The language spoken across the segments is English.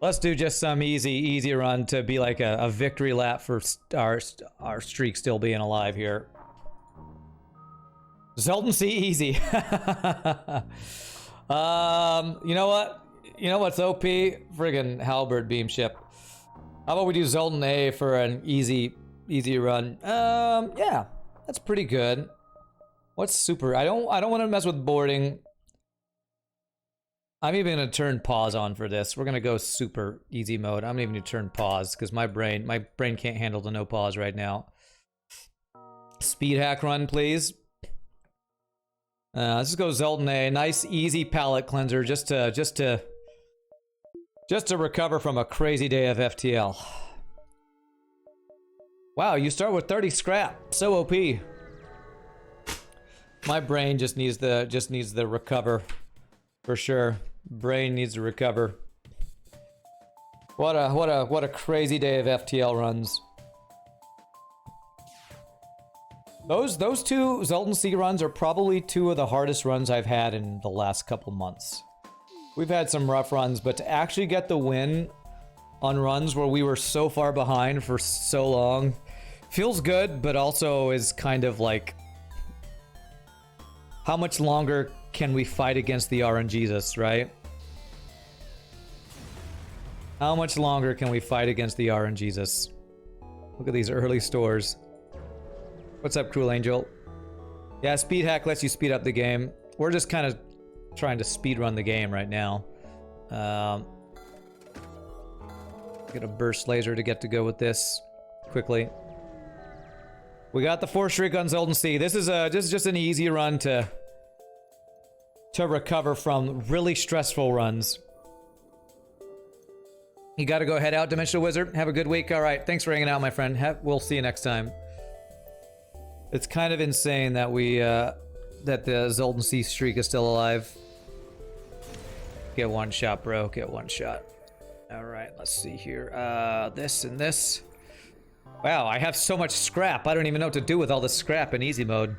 Let's do just some easy run to be like a victory lap for our streak still being alive here. Zoltan C easy. You know what? You know what's OP? Friggin' halberd beam ship. How about we do Zoltan A for an easy run? Yeah, that's pretty good. What's super? I don't want to mess with boarding. I'm even gonna turn pause on for this. We're gonna go super easy mode. I'm even gonna turn pause because my brain can't handle the no pause right now. Speed hack run, please. Let's just go Zoltan A. Nice easy palate cleanser just to recover from a crazy day of FTL. Wow, you start with 30 scrap. So OP. My brain just needs the recover. For sure. Brain needs to recover. What a crazy day of FTL runs. Those two Zoltan C runs are probably two of the hardest runs I've had in the last couple months. We've had some rough runs, but to actually get the win on runs where we were so far behind for so long feels good, but also is kind of like, how much longer can we fight against the RNGesus, right? How much longer can we fight against the RNGesus? Look at these early stores. What's up, Cruel Angel? Yeah, speed hack lets you speed up the game. We're just kind of trying to speed run the game right now. Get a burst laser to get to go with this quickly. We got the 4 streak on Zoltan C. This is just an easy run to recover from really stressful runs. You got to go head out, Dimensional Wizard. Have a good week. All right, thanks for hanging out, my friend. We'll see you next time. It's kind of insane that that the Zoltan C streak is still alive. Get one shot, bro. Get one shot. All right, let's see here. This and this. Wow, I have so much scrap. I don't even know what to do with all the scrap in easy mode.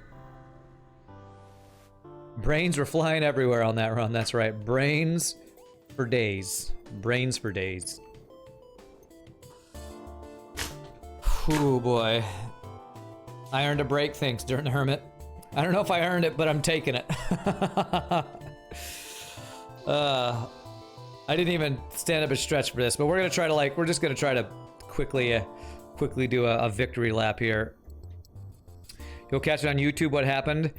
Brains were flying everywhere on that run. That's right. Brains for days. Brains for days. Oh boy. I earned a break, thanks, Dirt and Hermit. I don't know if I earned it, but I'm taking it. I didn't even stand up a stretch for this, but we're gonna try to we're just gonna try to quickly do a victory lap here. You'll catch it on YouTube what happened.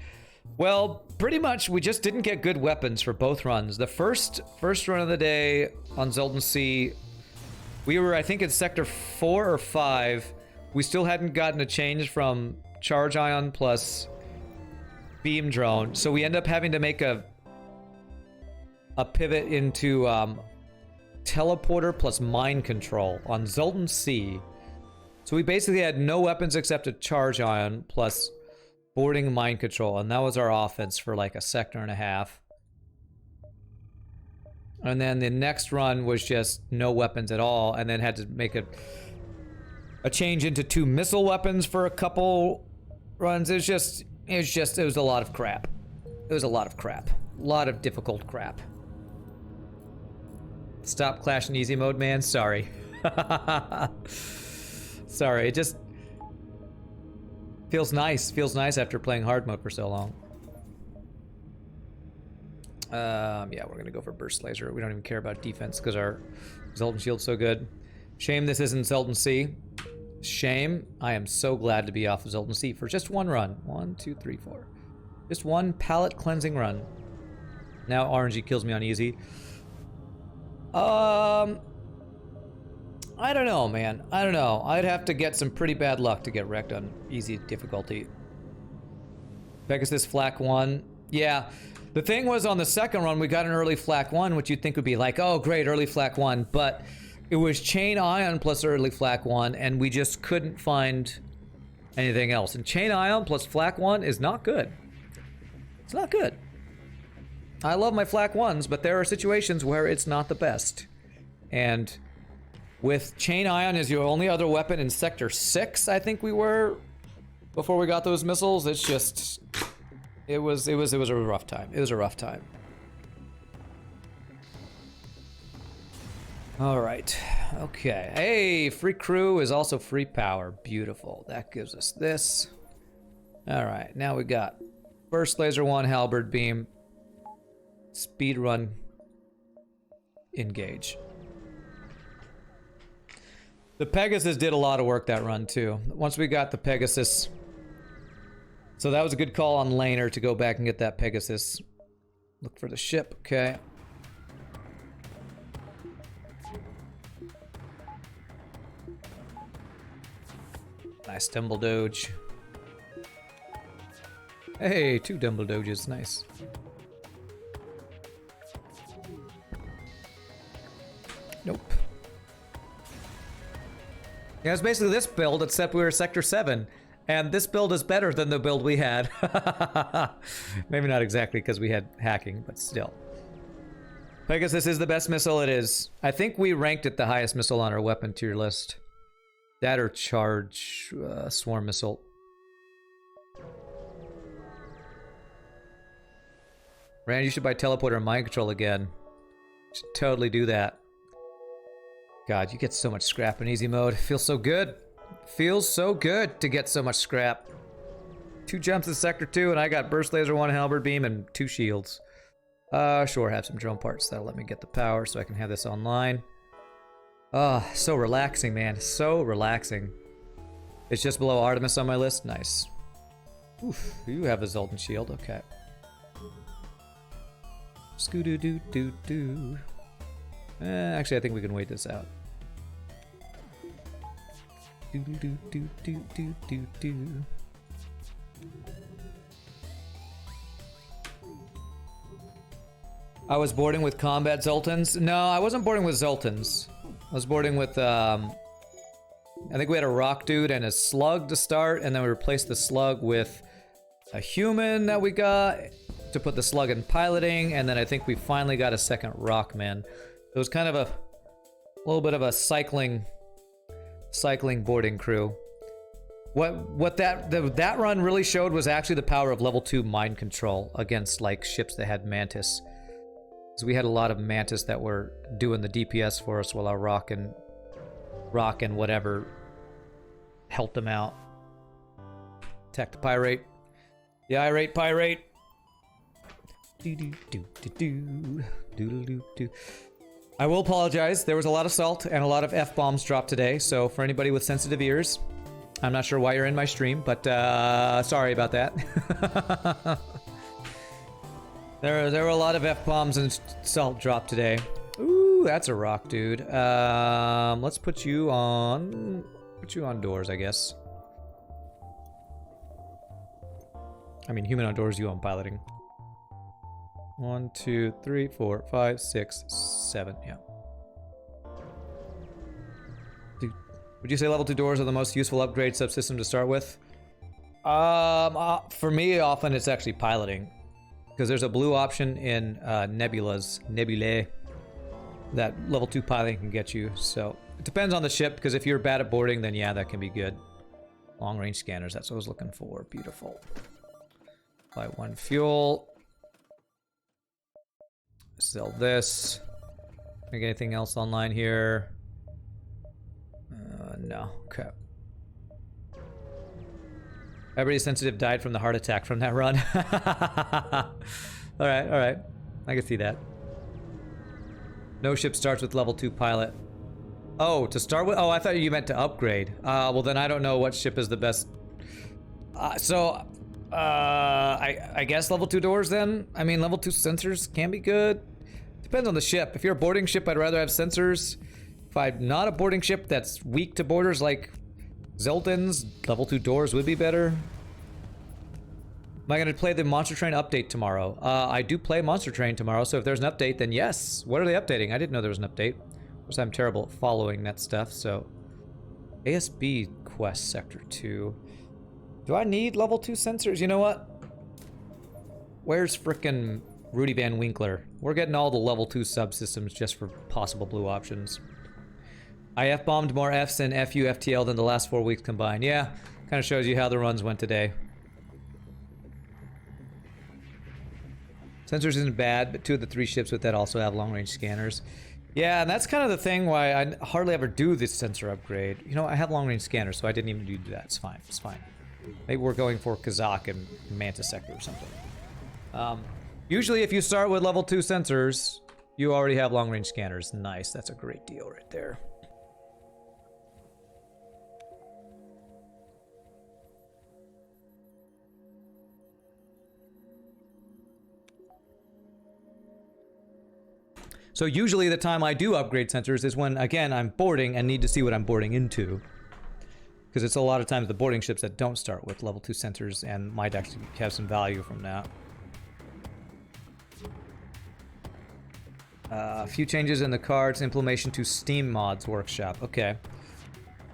Well, pretty much we just didn't get good weapons for both runs. The first run of the day on Zoltan C, we were, I think, in sector 4 or 5. We still hadn't gotten a change from Charge Ion plus Beam Drone, so we end up having to make a pivot into Teleporter plus Mind Control on Zoltan C. So we basically had no weapons except a Charge Ion plus boarding Mind Control, and that was our offense for like a sector and a half. And then the next run was just no weapons at all, and then had to make a change into 2 missile weapons for a couple runs. It was a lot of crap. It was a lot of crap. A lot of difficult crap. Stop Clash in easy mode, man. Sorry. Sorry, it just feels nice. Feels nice after playing hard mode for so long. Yeah, we're gonna go for Burst Laser. We don't even care about defense because our Zoltan Shield's so good. Shame this isn't Zoltan C. Shame. I am so glad to be off of Zoltan C for just one run. 1, 2, 3, 4. Just one palate cleansing run. Now RNG kills me on easy. I don't know, man. I don't know. I'd have to get some pretty bad luck to get wrecked on easy difficulty. Pegasus Flak 1. Yeah. The thing was, on the second run, we got an early Flak 1, which you'd think would be like, oh, great, early Flak 1. But it was Chain Ion plus early Flak 1, and we just couldn't find anything else. And Chain Ion plus Flak 1 is not good. It's not good. I love my Flak 1s, but there are situations where it's not the best. And with Chain Ion as your only other weapon in Sector 6, I think we were, before we got those missiles, it's just... It was a rough time. It was a rough time. Alright. Okay. Hey, free crew is also free power. Beautiful. That gives us this. Alright, now we got burst laser 1, halberd beam, speed run, engage. The Pegasus did a lot of work that run too. Once we got the Pegasus, so that was a good call on Laner to go back and get that Pegasus. Look for the ship, okay. Nice Dimble Doge. Hey, 2 Dimble Doges, nice. Nope. Yeah, it's basically this build, except we were Sector 7. And this build is better than the build we had. Maybe not exactly because we had hacking, but still. Pegasus is the best missile it is. I think we ranked it the highest missile on our weapon tier list. That or charge swarm missile. Rand, you should buy teleporter and mind control again. Should totally do that. God, you get so much scrap in easy mode. Feels so good. Feels so good to get so much scrap. 2 jumps in Sector 2, and I got Burst Laser, 1 Halberd Beam, and 2 shields. Sure, have some drone parts. That'll let me get the power so I can have this online. Ah, so relaxing, man. So relaxing. It's just below Artemis on my list. Nice. Oof, you have a Zoltan shield. Okay. Scoo-doo-doo-doo-doo. Actually, I think we can wait this out. Do-do-do-do-do-do-do. I was boarding with combat Zoltans. No, I wasn't boarding with Zoltans. I was boarding with, I think we had a rock dude and a slug to start, and then we replaced the slug with a human that we got to put the slug in piloting, and then I think we finally got a second rock man. It was kind of a little bit of a cycling boarding crew. What that run really showed was actually the power of level 2 mind control against like ships that had Mantis. So we had a lot of Mantis that were doing the DPS for us while our rock and whatever helped them out. Attack the pirate. The irate pirate. I will apologize. There was a lot of salt and a lot of F-bombs dropped today. So for anybody with sensitive ears, I'm not sure why you're in my stream, but sorry about that. There were a lot of F-bombs and salt dropped today. Ooh, that's a rock, dude. Let's put you on doors, I guess. I mean, human on doors, you on piloting. 1, 2, 3, 4, 5, 6, 7. Yeah. Dude, would you say level 2 doors are the most useful upgrade subsystem to start with? For me, often it's actually piloting. Because there's a blue option in nebulae, that level 2 piloting can get you. So it depends on the ship, because if you're bad at boarding, then yeah, that can be good. Long range scanners, that's what I was looking for. Beautiful. Buy 1 fuel. Sell this. Can I get anything else online here? No. Okay. Everybody sensitive died from the heart attack from that run. Alright. I can see that. No ship starts with level 2 pilot. Oh, to start with? Oh, I thought you meant to upgrade. Well then I don't know what ship is the best. I guess level 2 doors then? I mean, level 2 sensors can be good. Depends on the ship. If you're a boarding ship, I'd rather have sensors. If I'm not a boarding ship that's weak to boarders like Zoltan's, level 2 doors would be better. Am I going to play the Monster Train update tomorrow? I do play Monster Train tomorrow, so if there's an update, then yes. What are they updating? I didn't know there was an update. Of course, I'm terrible at following that stuff, so... ASB Quest Sector 2. Do I need level 2 sensors? You know what? Where's frickin' Rudy Van Winkler? We're getting all the level 2 subsystems just for possible blue options. I F-bombed more Fs in FU FTL than the last 4 weeks combined. Yeah, kind of shows you how the runs went today. Sensors isn't bad, but 2 of the 3 ships with that also have long-range scanners. Yeah, and that's kind of the thing why I hardly ever do this sensor upgrade. You know, I have long-range scanners, so I didn't even do that. It's fine. It's fine. Maybe we're going for Kazakh and Manta Sector or something. Usually, if you start with level 2 sensors, you already have long-range scanners. Nice. That's a great deal right there. So usually the time I do upgrade sensors is when, again, I'm boarding and need to see what I'm boarding into. Because it's a lot of times the boarding ships that don't start with level 2 sensors and might actually have some value from that. A few changes in the cards, implementation to Steam Mods Workshop. Okay.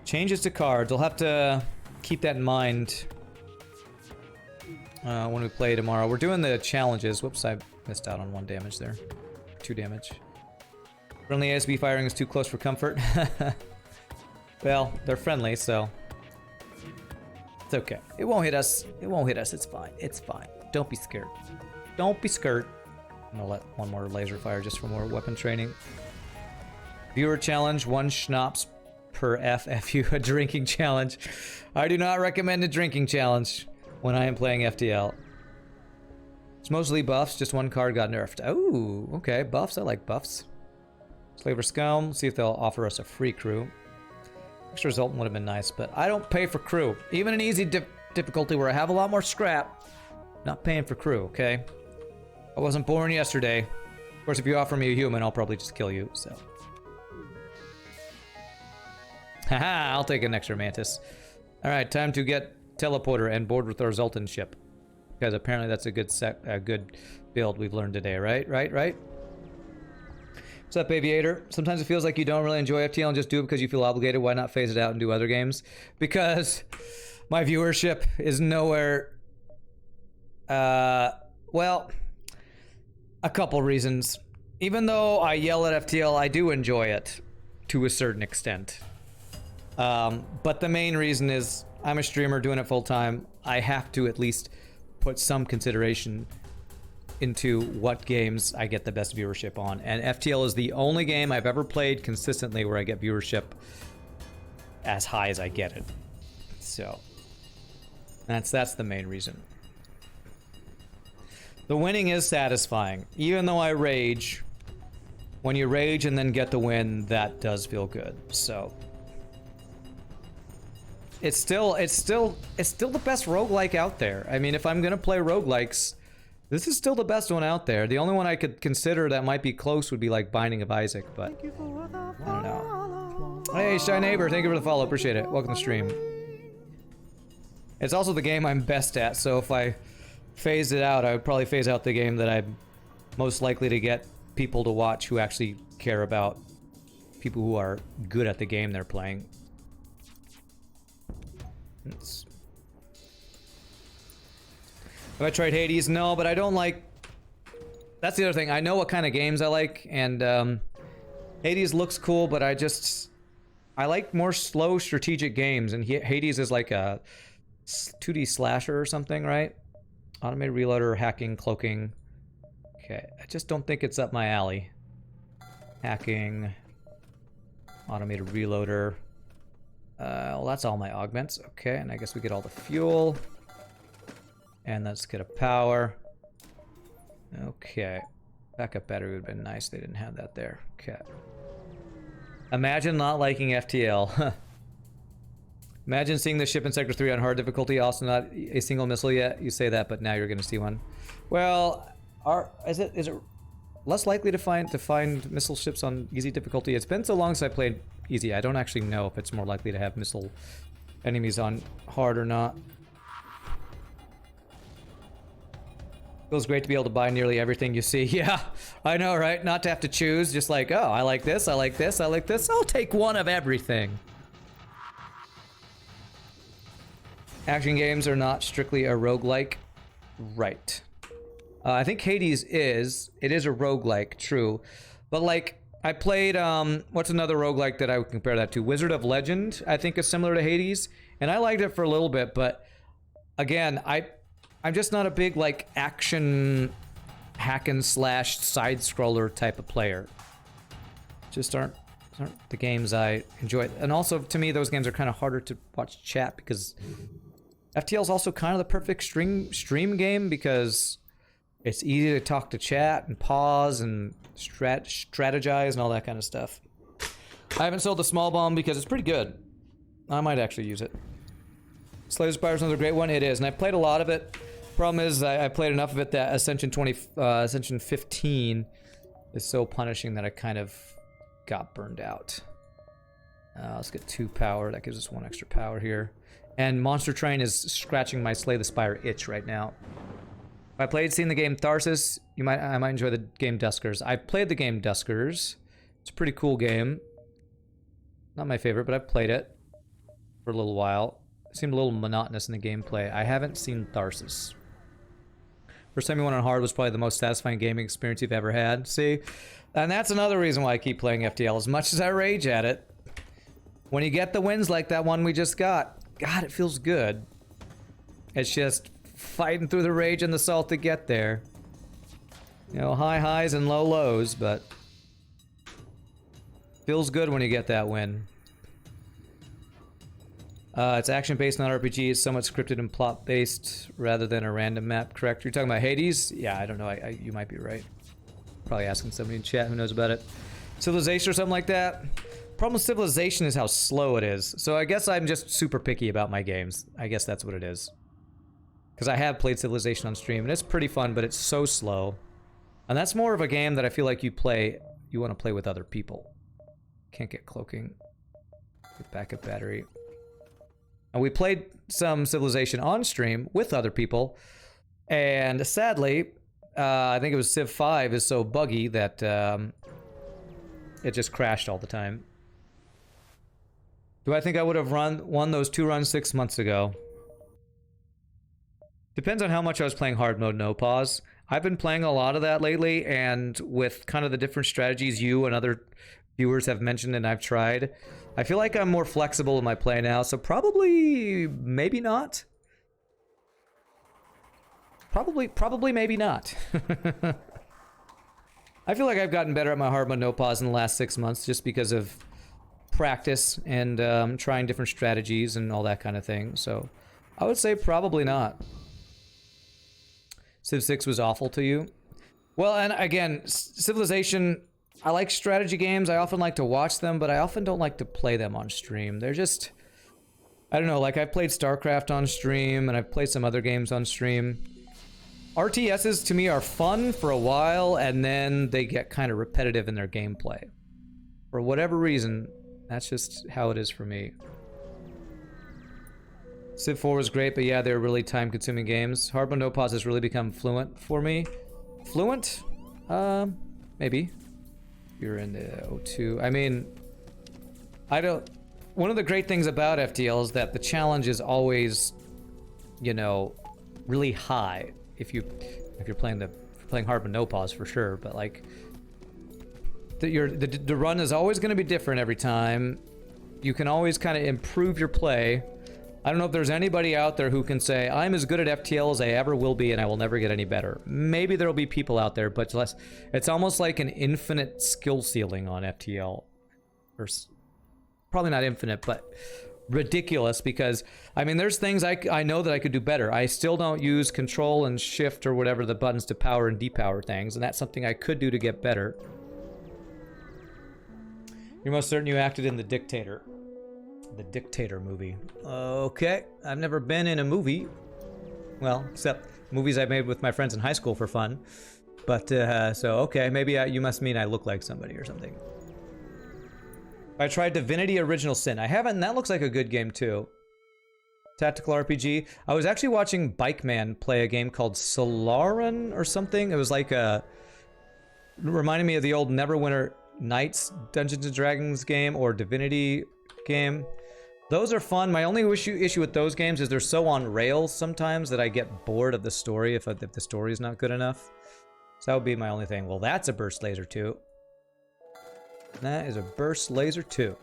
Changes to cards. I'll have to keep that in mind when we play tomorrow. We're doing the challenges. Whoops, I missed out on 1 damage there. 2 damage. Friendly ASB firing is too close for comfort. Well, they're friendly, so it's okay. It won't hit us. It won't hit us. It's fine. It's fine. Don't be scared. Don't be scared. I'm gonna let 1 more laser fire just for more weapon training. Viewer challenge, 1 schnapps per FFU, a drinking challenge. I do not recommend a drinking challenge when I am playing FTL. It's mostly buffs, just 1 card got nerfed. Oh, okay, buffs, I like buffs. Slaver Scum, see if they'll offer us a free crew. Extra Resultant would have been nice, but I don't pay for crew. Even in easy difficulty where I have a lot more scrap, not paying for crew, okay? I wasn't born yesterday. Of course, if you offer me a human, I'll probably just kill you, so. Haha, I'll take an extra Mantis. Alright, time to get Teleporter and board with our Zoltan ship. Because apparently that's a good build we've learned today, right? Right? What's up, Aviator? Sometimes it feels like you don't really enjoy FTL and just do it because you feel obligated. Why not phase it out and do other games? Because my viewership is nowhere... well, a couple reasons. Even though I yell at FTL, I do enjoy it to a certain extent. But the main reason is I'm a streamer doing it full time. I have to at least put some consideration into what games I get the best viewership on. And FTL is the only game I've ever played consistently where I get viewership as high as I get it. So that's the main reason. The winning is satisfying. Even though I rage, when you rage and then get the win, that does feel good. So it's still the best roguelike out there. I mean, if I'm gonna play roguelikes, this is still the best one out there. The only one I could consider that might be close would be like Binding of Isaac, but I don't know. Hey, Shy Neighbor, thank you for the follow. Appreciate it. Welcome to the stream. It's also the game I'm best at, so if I phase it out, I would probably phase out the game that I'm most likely to get people to watch who actually care about people who are good at the game they're playing. Have I tried Hades? No, but I don't like... That's the other thing. I know what kind of games I like, and Hades looks cool, but I like more slow strategic games, and Hades is like a 2D slasher or something, right? Automated reloader, hacking, cloaking. Okay, I just don't think it's up my alley. Hacking, automated reloader. Well, that's all my augments. Okay, and I guess we get all the fuel. And let's get a power. Okay. Backup battery would have been nice. They didn't have that there. Okay. Imagine not liking FTL. Imagine seeing the ship in Sector 3 on hard difficulty, also not a single missile yet. You say that, but now you're going to see one. Well, is it less likely to find missile ships on easy difficulty? It's been so long since I played easy. I don't actually know if it's more likely to have missile enemies on hard or not. Feels great to be able to buy nearly everything you see. Yeah, I know, right? Not to have to choose, just like, oh, I like this, I like this, I like this. I'll take one of everything. Action games are not strictly a roguelike. Right. I think Hades is. It is a roguelike, true. But like, I played, what's another roguelike that I would compare that to? Wizard of Legend, I think is similar to Hades. And I liked it for a little bit, but again, I'm just not a big, like, action hack and slash side scroller type of player. just aren't the games I enjoy. And also, to me, those games are kind of harder to watch chat because FTL is also kind of the perfect stream game because it's easy to talk to chat and pause and strategize and all that kind of stuff. I haven't sold the small bomb because it's pretty good. I might actually use it. Slay the Spire is another great one. It is, and I played a lot of it. Problem is, I played enough of it that Ascension 15 is so punishing that I kind of got burned out. Let's get 2 power. That gives us 1 extra power here. And Monster Train is scratching my Slay the Spire itch right now. If I played, seen the game Tharsis, I might enjoy the game Duskers. I've played the game Duskers. It's a pretty cool game. Not my favorite, but I've played it for a little while. It seemed a little monotonous in the gameplay. I haven't seen Tharsis. First time you went on hard was probably the most satisfying gaming experience you've ever had. See? And that's another reason why I keep playing FTL. As much as I rage at it, when you get the wins like that one we just got, God, it feels good. It's just fighting through the rage and the salt to get there. You know, high highs and low lows, but feels good when you get that win. It's action-based, not RPG. It's somewhat scripted and plot-based rather than a random map, correct? You're talking about Hades? Yeah, I don't know. You might be right. Probably asking somebody in chat who knows about it. Civilization or something like that? Problem with Civilization is how slow it is. So I guess I'm just super picky about my games. I guess that's what it is. Because I have played Civilization on stream, and it's pretty fun, but it's so slow. And that's more of a game that I feel like you want to play with other people. Can't get cloaking. Get backup battery. And we played some Civilization on stream with other people, and sadly, I think it was Civ 5 is so buggy that it just crashed all the time. Do I think I would have won those 2 runs 6 months ago? Depends on how much I was playing hard mode, no pause. I've been playing a lot of that lately, and with kind of the different strategies you and other viewers have mentioned and I've tried, I feel like I'm more flexible in my play now, so probably, maybe not. Probably maybe not. I feel like I've gotten better at my hard mode no pause in the last 6 months just because of practice and trying different strategies and all that kind of thing, so I would say probably not. Civ 6 was awful to you? Well, and again, Civilization, I like strategy games. I often like to watch them, but I often don't like to play them on stream. They're just, I don't know, like I've played StarCraft on stream and I've played some other games on stream. RTSs to me are fun for a while and then they get kind of repetitive in their gameplay. For whatever reason, that's just how it is for me. Civ 4 was great, but yeah, they're really time-consuming games. Hard mode no pause has really become fluent for me. Fluent? Maybe. You're in the O2. I mean, I don't... One of the great things about FTL is that the challenge is always, you know, really high. If you're playing hard mode no pause for sure, but like the run is always going to be different every time. You can always kind of improve your play. I don't know if there's anybody out there who can say, I'm as good at FTL as I ever will be and I will never get any better. Maybe there'll be people out there, but it's almost like an infinite skill ceiling on FTL. Or probably not infinite, but ridiculous because, I mean, there's things I know that I could do better. I still don't use control and shift or whatever the buttons to power and depower things, and that's something I could do to get better. You're most certain you acted in The Dictator. The Dictator movie. Okay, I've never been in a movie. Well, except movies I made with my friends in high school for fun. But, so, okay, maybe you must mean I look like somebody or something. I tried Divinity Original Sin. I haven't, and that looks like a good game too. Tactical RPG. I was actually watching Bike Man play a game called Solaran or something. It was like a... reminded me of the old Neverwinter Nights Dungeons & Dragons game or Divinity game. Those are fun. My only issue with those games is they're so on rails sometimes that I get bored of the story if the story is not good enough. So that would be my only thing. Well, that's a Burst Laser 2. That is a Burst Laser 2.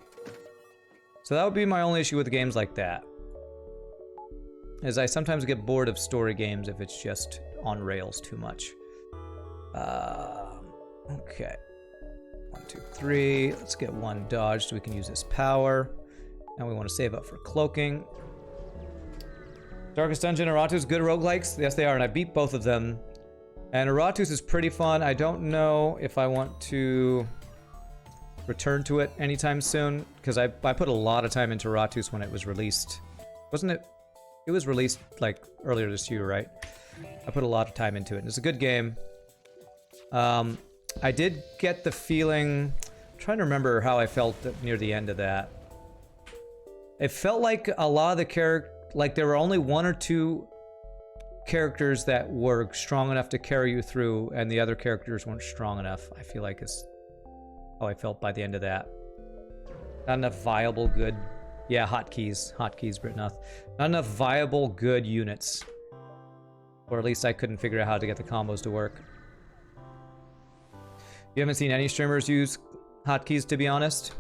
So that would be my only issue with games like that. Is I sometimes get bored of story games if it's just on rails too much. Okay. 1 2, 3. Let's get 1 dodge so we can use this power. Now we want to save up for cloaking. Darkest Dungeon, Aratus, good roguelikes? Yes, they are, and I beat both of them. And Aratus is pretty fun. I don't know if I want to return to it anytime soon, because I put a lot of time into Aratus when it was released. Wasn't it? It was released, like, earlier this year, right? I put a lot of time into it. It's a good game. I did get the feeling... I'm trying to remember how I felt near the end of that. It felt like a lot of the characters... Like, there were only 1 or 2 characters that were strong enough to carry you through, and the other characters weren't strong enough. I feel like is how I felt by the end of that. Not enough viable, good... Yeah, hotkeys, Britnoth. Not enough viable, good units. Or at least I couldn't figure out how to get the combos to work. You haven't seen any streamers use hotkeys, to be honest.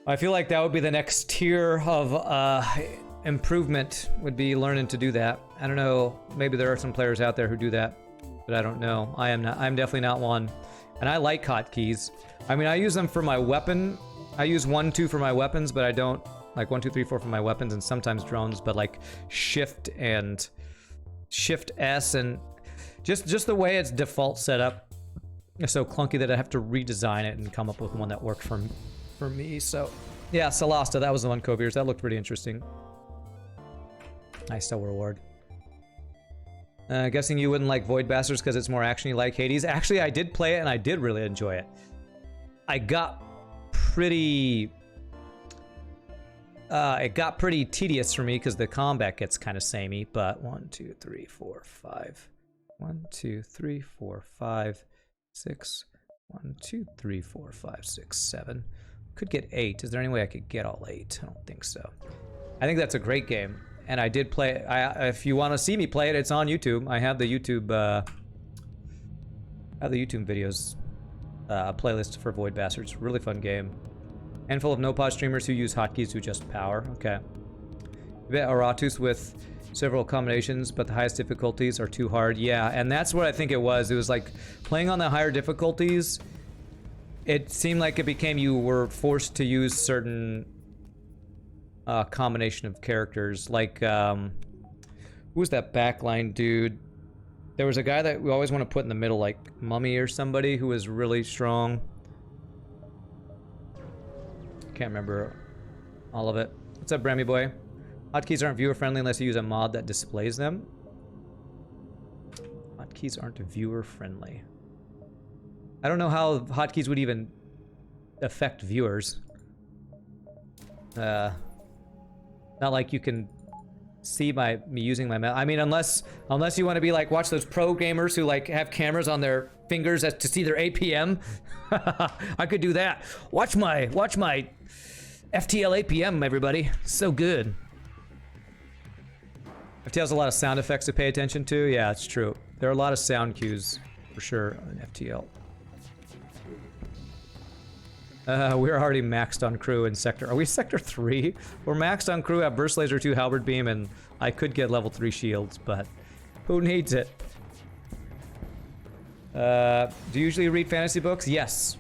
I feel like that would be the next tier of improvement, would be learning to do that. I don't know, maybe there are some players out there who do that, but I don't know. I'm definitely not one. And I like hotkeys. I mean, I use them for my weapon. I use 1, 2 for my weapons, but I don't like 1, 2, 3, 4 for my weapons and sometimes drones, but like Shift and Shift S and just the way it's default set up is so clunky that I have to redesign it and come up with one that worked for me. So yeah, Celasta, that was the one, Koviers. That looked pretty interesting. Nice still reward. Guessing you wouldn't like Void Bastards because it's more actiony like Hades. Actually, I did play it and I did really enjoy it. I got pretty... it got pretty tedious for me because the combat gets kind of samey, but 1, 2, 3, 4, 5. 1, 2, 3, 4, 5, 6. 1, 2, 3, 4, 5, 6, 7. Could get 8. Is there any way I could get all 8? I don't think so. I think that's a great game, and I did play it. If you want to see me play it, it's on YouTube. I have the YouTube videos playlist for Void Bastards. Really fun game. Handful of no-pod streamers who use hotkeys to adjust power. Okay. You bet Aratus with several combinations, but the highest difficulties are too hard. Yeah, and that's what I think it was. It was like playing on the higher difficulties. It seemed like it became you were forced to use certain combination of characters. Like, who was that backline dude? There was a guy that we always want to put in the middle, like Mummy or somebody who was really strong. Can't remember all of it. What's up, Brammy boy? Hotkeys aren't viewer friendly unless you use a mod that displays them. Hotkeys aren't viewer friendly. I don't know how hotkeys would even affect viewers. Not like you can see me using my mouse. I mean, unless you want to be like, watch those pro gamers who like have cameras on their fingers to see their APM. I could do that. Watch my FTL APM, everybody. So good. FTL has a lot of sound effects to pay attention to. Yeah, it's true. There are a lot of sound cues for sure on FTL. We're already maxed on crew in sector. Are we sector 3? We're maxed on crew, have burst laser 2 halberd beam, and I could get level 3 shields, but who needs it? Do you usually read fantasy books? Yes.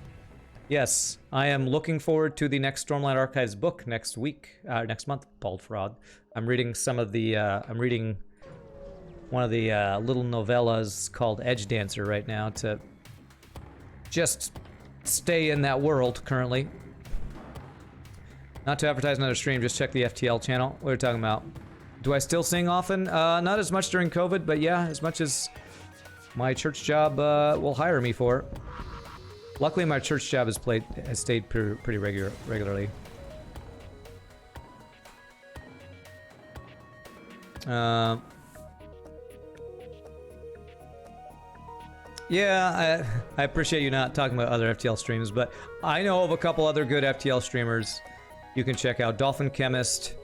Yes. I am looking forward to the next Stormlight Archives book next month, Bald Fraud. I'm reading some of the, I'm reading one of the little novellas called Edge Dancer right now to just stay in that world currently. Not to advertise another stream, just check the FTL channel. What are you talking about? Do I still sing often? Not as much during COVID, but yeah, as much as my church job will hire me for. Luckily, my church job has stayed pretty regularly. Yeah, I appreciate you not talking about other FTL streams, but I know of a couple other good FTL streamers you can check out. Dolphin Chemist,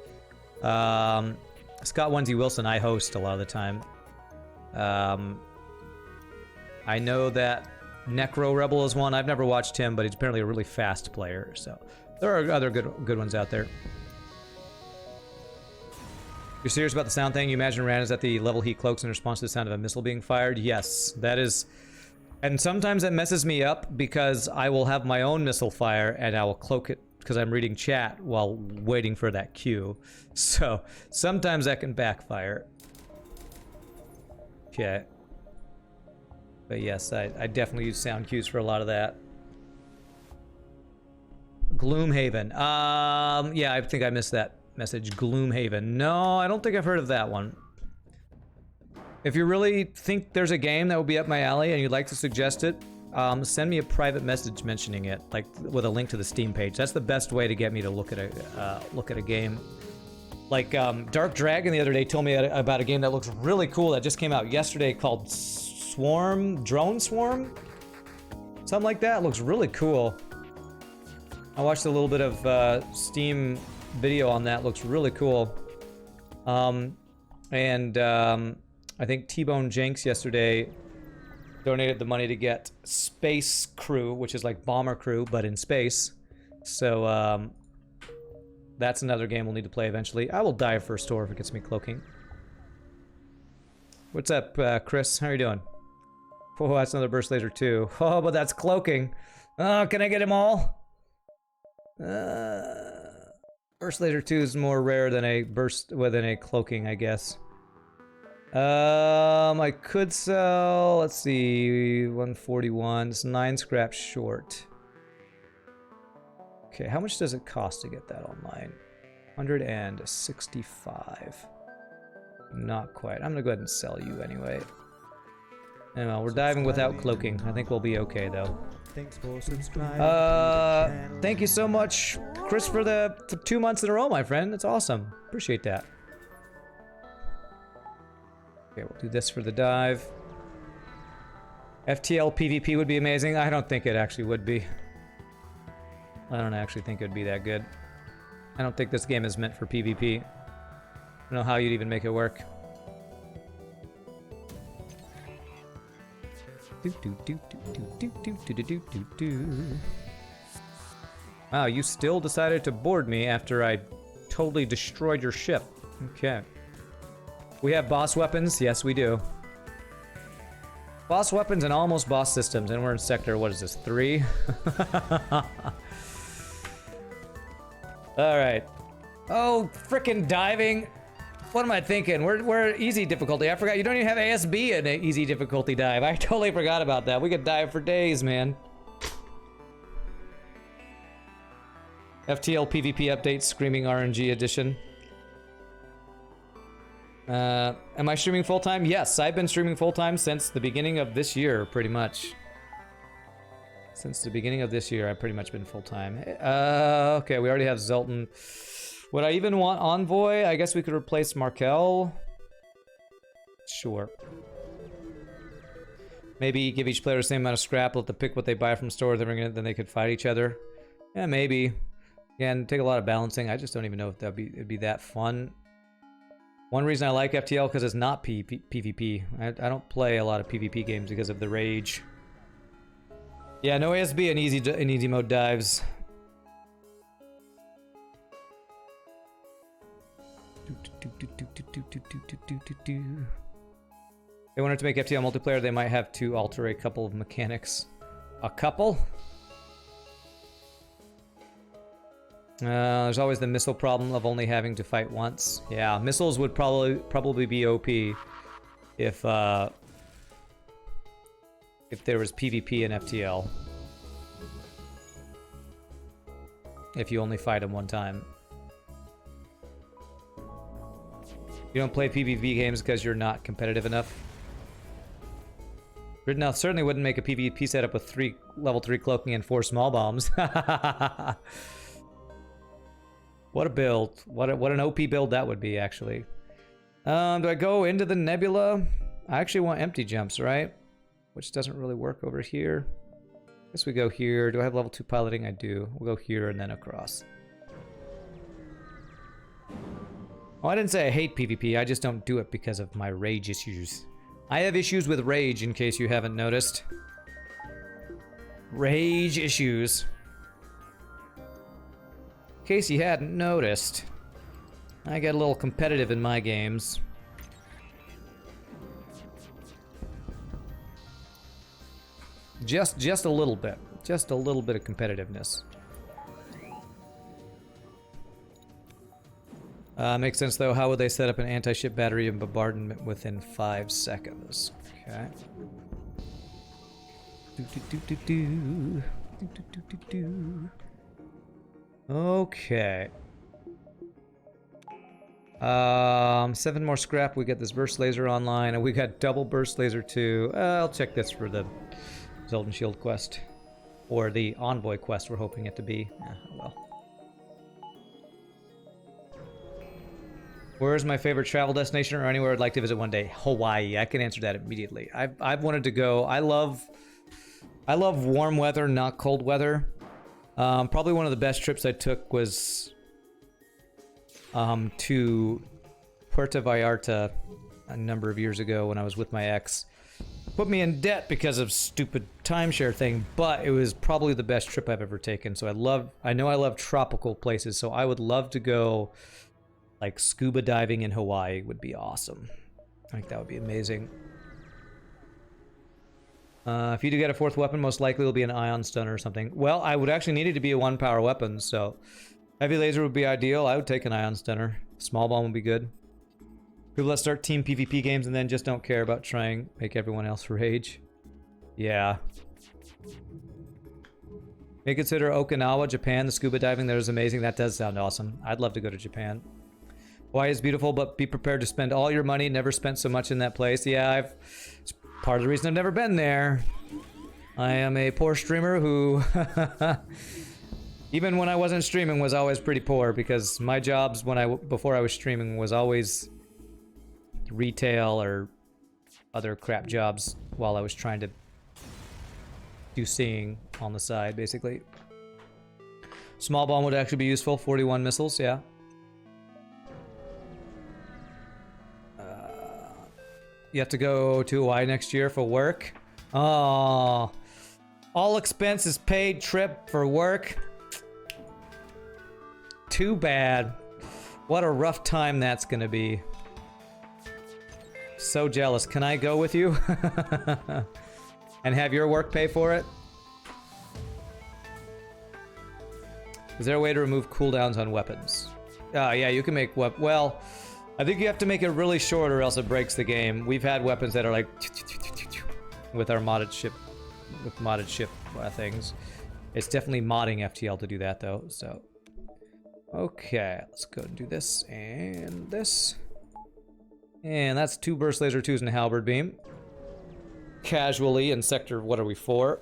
Scott Onesie Wilson, I host a lot of the time. I know that Necro Rebel is one. I've never watched him, but he's apparently a really fast player, so there are other good ones out there. You're serious about the sound thing? You imagine Ran is at the level he cloaks in response to the sound of a missile being fired? Yes, that is And sometimes it messes me up because I will have my own missile fire and I will cloak it because I'm reading chat while waiting for that cue. So sometimes that can backfire. Okay. But yes, I definitely use sound cues for a lot of that. Gloomhaven. Yeah, I think I missed that message. Gloomhaven. No, I don't think I've heard of that one. If you really think there's a game that would be up my alley and you'd like to suggest it, send me a private message mentioning it, like with a link to the Steam page. That's the best way to get me to look at a game. Like Dark Dragon the other day told me about a game that looks really cool that just came out yesterday called Drone Swarm, something like that. It looks really cool. I watched a little bit of Steam video on that. It looks really cool. I think T-Bone Jenks yesterday donated the money to get Space Crew, which is like Bomber Crew, but in space. So, that's another game we'll need to play eventually. I will dive for a store if it gets me cloaking. What's up, Chris? How are you doing? Oh, that's another Burst Laser too. Oh, but that's cloaking. Oh, can I get them all? Burst Laser 2 is more rare than a cloaking, I guess. I could sell, let's see, 141. It's 9 scraps short. Okay, how much does it cost to get that online? 165. Not quite. I'm gonna go ahead and sell you anyway. Anyway, we're diving without cloaking. I think we'll be okay though. Thanks for subscribing. Thank you so much, Chris, for 2 months in a row, my friend. That's awesome. Appreciate that. Okay, we'll do this for the dive. FTL PvP would be amazing. I don't think it actually would be. I don't actually think it would be that good. I don't think this game is meant for PvP. I don't know how you'd even make it work. Wow, you still decided to board me after I totally destroyed your ship. Okay. We have boss weapons? Yes, we do. Boss weapons and almost boss systems, and we're in sector, what is this, 3? Alright. Oh, frickin' diving. What am I thinking? We're easy difficulty. I forgot, you don't even have ASB in an easy difficulty dive. I totally forgot about that. We could dive for days, man. FTL PvP update, Screaming RNG edition. Am I streaming full-time? Yes, I've been streaming full-time since the beginning of this year, pretty much. Since the beginning of this year, I've pretty much been full-time. Okay, we already have Zelton. Would I even want Envoy? I guess we could replace Markel. Sure. Maybe give each player the same amount of scrap, let them pick what they buy from store, then they could fight each other. Yeah, maybe. Again, take a lot of balancing. I just don't even know if it'd be that fun. One reason I like FTL because it's not PvP. I don't play a lot of PvP games because of the rage. Yeah, no ASB in easy mode dives. They wanted to make FTL multiplayer, they might have to alter a couple of mechanics. A couple? There's always the missile problem of only having to fight once. Yeah, missiles would probably be OP if there was PvP in FTL. If you only fight them one time. You don't play PvP games because you're not competitive enough. Riddenouth certainly wouldn't make a PvP setup with level 3 cloaking and 4 small bombs. What a build. What an OP build that would be, actually. Do I go into the nebula? I actually want empty jumps, right? Which doesn't really work over here. Guess we go here. Do I have level 2 piloting? I do. We'll go here and then across. Oh, I didn't say I hate PvP. I just don't do it because of my rage issues. I have issues with rage, in case you haven't noticed. Rage issues. In case you hadn't noticed, I get a little competitive in my games. Just a little bit. Just a little bit of competitiveness. Makes sense though. How would they set up an anti-ship battery and bombardment within 5 seconds? Okay. Okay. 7 more scrap. We get this burst laser online, and we got double burst laser too. I'll check this for the Zoltan Shield quest, or the Envoy quest. We're hoping it to be. Well. Where is my favorite travel destination, or anywhere I'd like to visit one day? Hawaii. I can answer that immediately. I've wanted to go. I love warm weather, not cold weather. Probably one of the best trips I took was to Puerto Vallarta a number of years ago when I was with my ex. Put me in debt because of stupid timeshare thing, but it was probably the best trip I've ever taken. So I know I love tropical places, so I would love to go. Like scuba diving in Hawaii would be awesome. I think that would be amazing. If you do get a 4th weapon, most likely it'll be an ion stunner or something. Well, I would actually need it to be a 1-power weapon, so heavy laser would be ideal. I would take an ion stunner. Small bomb would be good. People that start team PvP games and then just don't care about trying make everyone else rage. Yeah. May consider Okinawa, Japan. The scuba diving there is amazing. That does sound awesome. I'd love to go to Japan. Hawaii is beautiful, but be prepared to spend all your money. Never spent so much in that place. Yeah, it's part of the reason I've never been there. I am a poor streamer who, even when I wasn't streaming, was always pretty poor because my jobs before I was streaming was always retail or other crap jobs while I was trying to do seeing on the side, basically. Small bomb would actually be useful. 41 missiles, yeah. You have to go to Hawaii next year for work. Oh, all expenses paid trip for work. Too bad. What a rough time that's gonna be. So jealous. Can I go with you? And have your work pay for it? Is there a way to remove cooldowns on weapons? Yeah, you can make well, I think you have to make it really short or else it breaks the game. We've had weapons that are like with our modded ship, things. It's definitely modding FTL to do that though, so. Okay, let's go and do this and this. And that's 2 burst laser 2s and a halberd beam. Casually in sector, what are we, 4?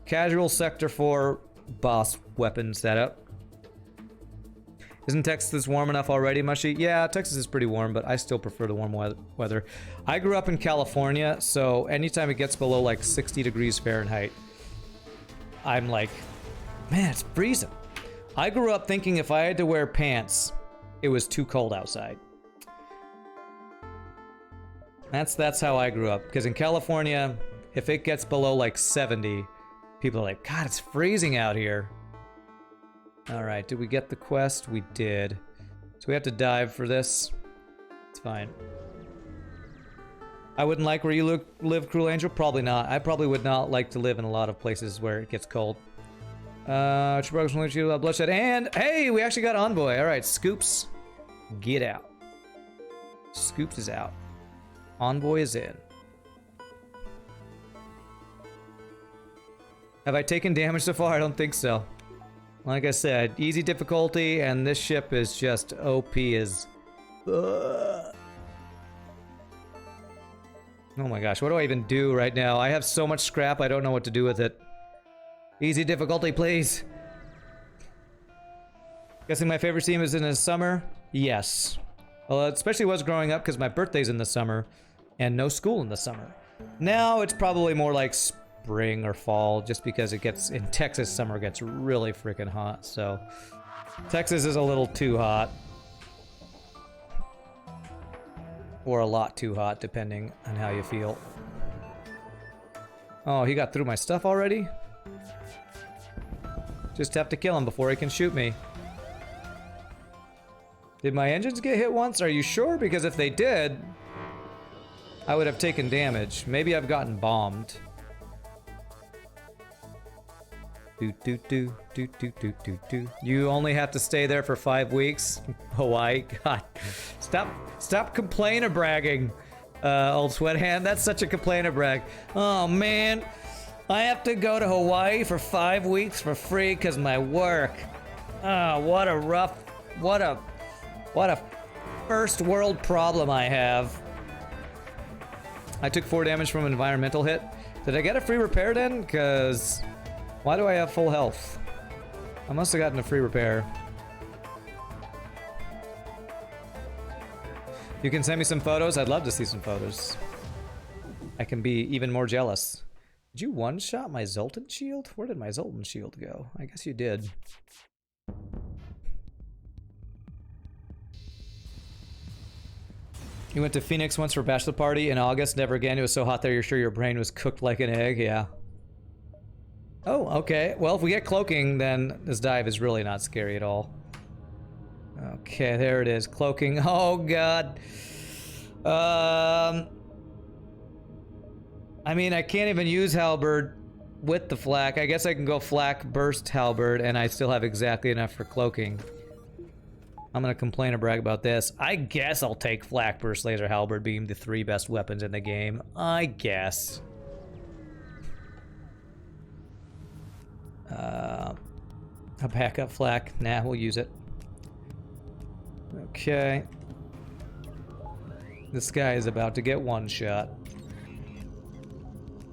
Casual sector 4 boss weapon setup. Isn't Texas warm enough already, Mushy? Yeah, Texas is pretty warm, but I still prefer the warm weather. I grew up in California, so anytime it gets below like 60 degrees Fahrenheit, I'm like, man, it's freezing. I grew up thinking if I had to wear pants, it was too cold outside. That's how I grew up, because in California, if it gets below like 70, people are like, God, it's freezing out here. Alright, did we get the quest? We did. So we have to dive for this. It's fine. I wouldn't like where you live, Cruel Angel? Probably not. I probably would not like to live in a lot of places where it gets cold. Bloodshed, and hey, we actually got Envoy. Alright, Scoops, get out. Scoops is out. Envoy is in. Have I taken damage so far? I don't think so. Like I said, easy difficulty, and this ship is just OP as... Oh my gosh, what do I even do right now? I have so much scrap, I don't know what to do with it. Easy difficulty, please. Guessing my favorite team is in the summer? Yes. Well, it especially was growing up because my birthday's in the summer, and no school in the summer. Now it's probably more like spring or fall, just because it gets, in Texas, summer gets really freaking hot, so Texas is a little too hot. Or a lot too hot, depending on how you feel. Oh, he got through my stuff already? Just have to kill him before he can shoot me. Did my engines get hit once? Are you sure? Because if they did, I would have taken damage. Maybe I've gotten bombed. Do do do do do do do do. You only have to stay there for 5 weeks. Hawaii, God, stop complaining bragging, old sweat hand. That's such a complainer brag. Oh man, I have to go to Hawaii for 5 weeks for free because of my work. Oh, what a first world problem I have. I took 4 damage from an environmental hit. Did I get a free repair then? Because why do I have full health? I must have gotten a free repair. You can send me some photos? I'd love to see some photos. I can be even more jealous. Did you one-shot my Zoltan shield? Where did my Zoltan shield go? I guess you did. You went to Phoenix once for a bachelor party in August, never again. It was so hot there, you're sure your brain was cooked like an egg? Yeah. Oh, okay. Well, if we get cloaking, then this dive is really not scary at all. Okay, there it is. Cloaking. Oh, God. I mean, I can't even use halberd with the flak. I guess I can go flak, burst, halberd, and I still have exactly enough for cloaking. I'm gonna complain or brag about this. I guess I'll take flak, burst, laser, halberd, beam, the 3 best weapons in the game. I guess. A backup flak. Nah, we'll use it. Okay. This guy is about to get one shot.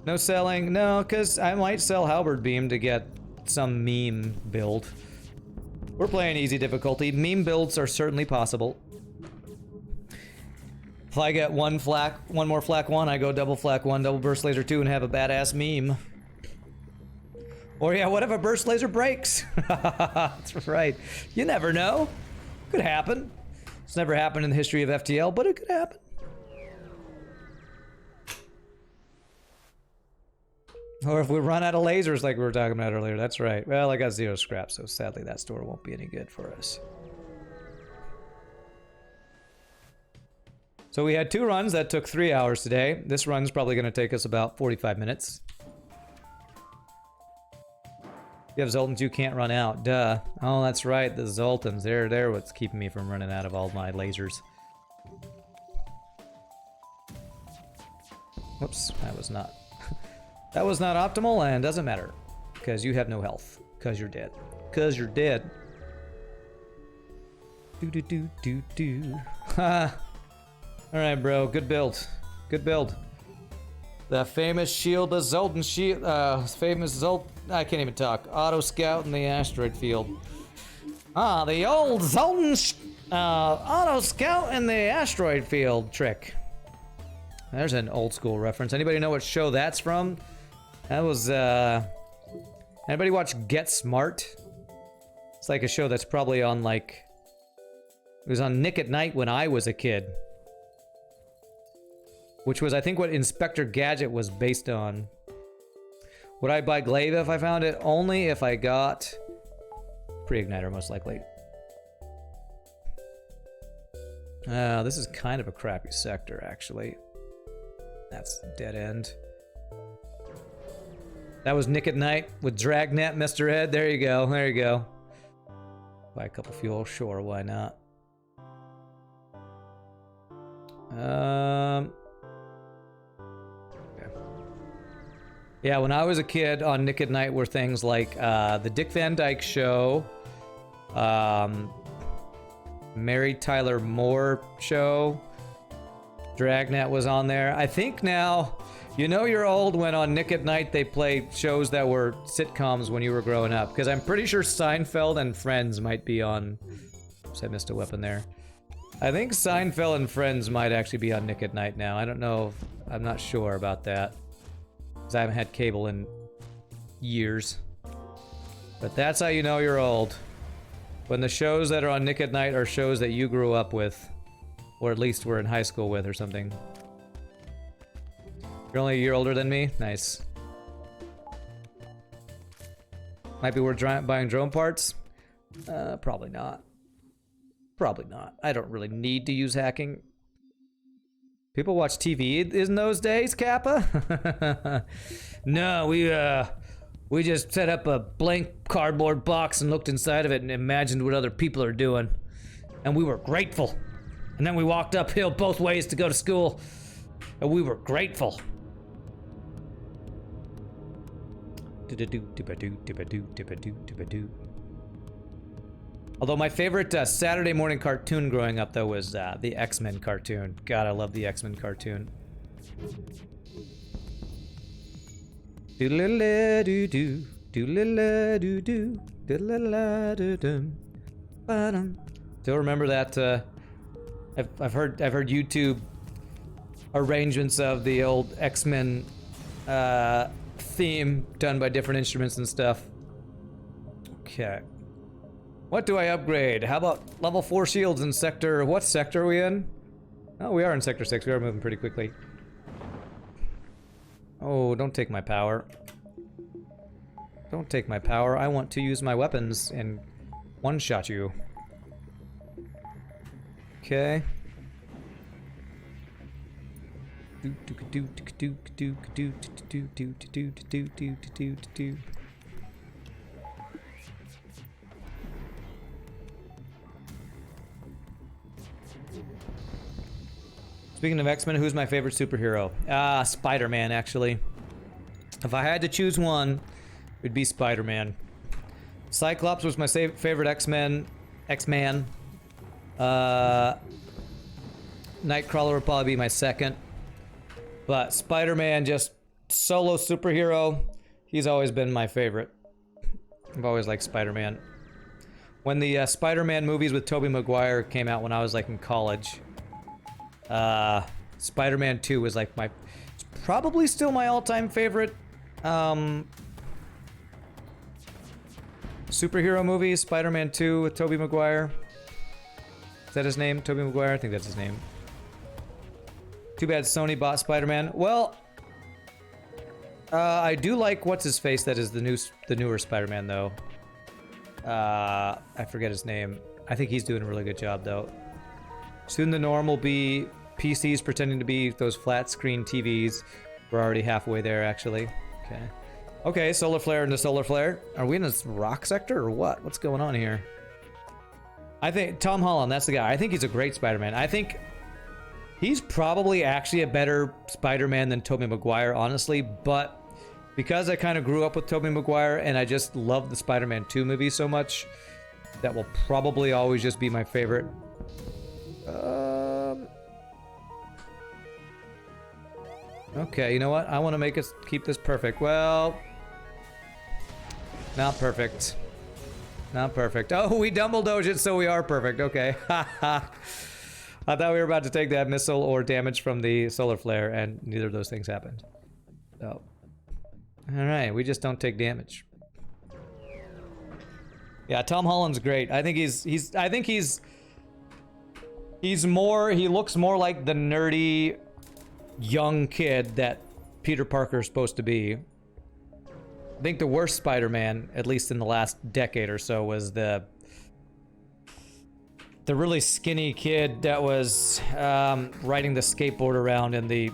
No selling? No, because I might sell halberd beam to get some meme build. We're playing easy difficulty. Meme builds are certainly possible. If I get one more flak 1, I go double flak 1, double burst laser 2, and have a badass meme. Or yeah, what if a burst laser breaks? That's right. You never know. Could happen. It's never happened in the history of FTL, but it could happen. Or if we run out of lasers like we were talking about earlier, that's right. Well, I got 0 scrap, so sadly that store won't be any good for us. So we had 2 runs that took 3 hours today. This run's probably going to take us about 45 minutes. You have Zoltans, you can't run out. Duh. Oh, that's right, the Zoltans. They're what's keeping me from running out of all my lasers. Whoops, that was not... That was not optimal, and doesn't matter. Because you have no health. Because you're dead. Because you're dead. Do-do-do-do-do. Ha! Alright, bro. Good build. Good build. The famous shield, the Zoltan shield, famous Zoltan, I can't even talk. Auto scout in the asteroid field. Ah, the old Zoltan, auto scout in the asteroid field trick. There's an old school reference. Anybody know what show that's from? That was, anybody watch Get Smart? It's like a show that's probably on, like, it was on Nick at Night when I was a kid. Which was, I think, what Inspector Gadget was based on. Would I buy Glaive if I found it? Only if I got Pre-Igniter, most likely. This is kind of a crappy sector, actually. That's dead end. That was Nick at Night with Dragnet, Mr. Ed. There you go. There you go. Buy a couple fuel. Sure, why not? Yeah, when I was a kid, on Nick at Night were things like the Dick Van Dyke Show, Mary Tyler Moore Show, Dragnet was on there. I think now, you know you're old when on Nick at Night they play shows that were sitcoms when you were growing up. Because I'm pretty sure Seinfeld and Friends might be on... Oops, I missed a weapon there. I think Seinfeld and Friends might actually be on Nick at Night now. I don't know. I'm not sure about that. Because I haven't had cable in years. But that's how you know you're old. When the shows that are on Nick at Night are shows that you grew up with. Or at least were in high school with or something. You're only a year older than me? Nice. Might be worth buying drone parts? Probably not. Probably not. I don't really need to use hacking. People watch TV in those days, Kappa? No, we just set up a blank cardboard box and looked inside of it and imagined what other people are doing. And we were grateful. And then we walked uphill both ways to go to school. And we were grateful. Although my favorite Saturday morning cartoon growing up, though, was the X-Men cartoon. God, I love the X-Men cartoon. Do-la-la-do-do, do-la-la-do-do, do-la-la-do-dum, ba-dum. Still remember that? I've heard YouTube arrangements of the old X-Men theme done by different instruments and stuff. Okay. What do I upgrade? How about level 4 shields in sector... What sector are we in? Oh, we are in sector 6. We are moving pretty quickly. Oh, don't take my power. Don't take my power. I want to use my weapons and one-shot you. Okay. Speaking of X-Men, who's my favorite superhero? Spider-Man, actually. If I had to choose one, it'd be Spider-Man. Cyclops was my favorite X-Man. Nightcrawler would probably be my second. But Spider-Man, just solo superhero, he's always been my favorite. I've always liked Spider-Man. When the Spider-Man movies with Tobey Maguire came out when I was like in college, Spider-Man 2 was like it's probably still my all-time favorite superhero movie. Spider-Man 2 with Tobey Maguire. Is that his name? Tobey Maguire? I think that's his name. Too bad Sony bought Spider-Man. Well, I do like what's-his-face that is the newer Spider-Man, though. I forget his name. I think he's doing a really good job, though. Soon the norm will be PCs pretending to be those flat-screen TVs. We're already halfway there, actually. Okay. Okay, solar flare into solar flare. Are we in this rock sector, or what? What's going on here? I think Tom Holland, that's the guy. I think he's a great Spider-Man. I think he's probably actually a better Spider-Man than Tobey Maguire, honestly, but because I kind of grew up with Tobey Maguire and I just love the Spider-Man 2 movie so much, that will probably always just be my favorite. Okay, you know what? I want to make us keep this perfect. Well, not perfect. Not perfect. Oh, we double-doge it, so we are perfect. Okay. I thought we were about to take that missile or damage from the solar flare, and neither of those things happened. So, all right, we just don't take damage. Yeah, Tom Holland's great. I think he looks more like the nerdy young kid that Peter Parker is supposed to be. I think the worst Spider-Man, at least in the last decade or so, was the really skinny kid that was riding the skateboard around in the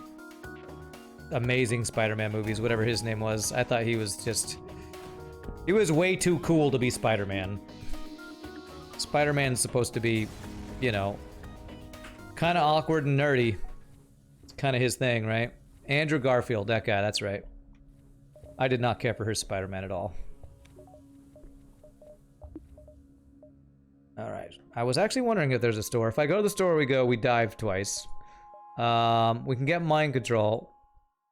Amazing Spider-Man movies, whatever his name was. I thought he was way too cool to be Spider-Man. Spider-Man's supposed to be, you know, kind of awkward and nerdy. It's kind of his thing, right? Andrew Garfield, that guy, that's right. I did not care for his Spider-Man at all. Alright. I was actually wondering if there's a store. If I go to the store, we dive twice. We can get mind control.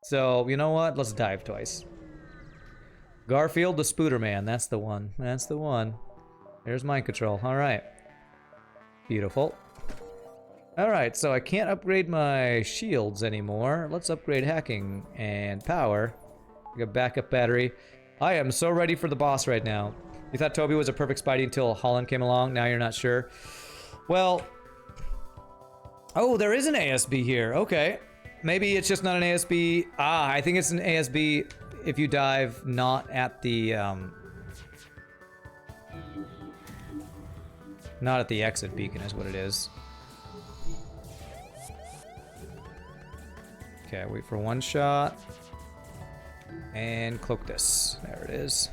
So, you know what? Let's dive twice. Garfield the Spooderman. That's the one. That's the one. There's mind control. Alright. Beautiful. Alright, so I can't upgrade my shields anymore. Let's upgrade hacking and power. A backup battery. I am so ready for the boss right now. You thought Toby was a perfect Spidey until Holland came along. Now you're not sure. Well, oh, there is an ASB here. Okay, maybe it's just not an ASB. I think it's an ASB if you dive not at the not at the exit beacon is what it is. Okay, wait for one shot. And cloak this. There it is.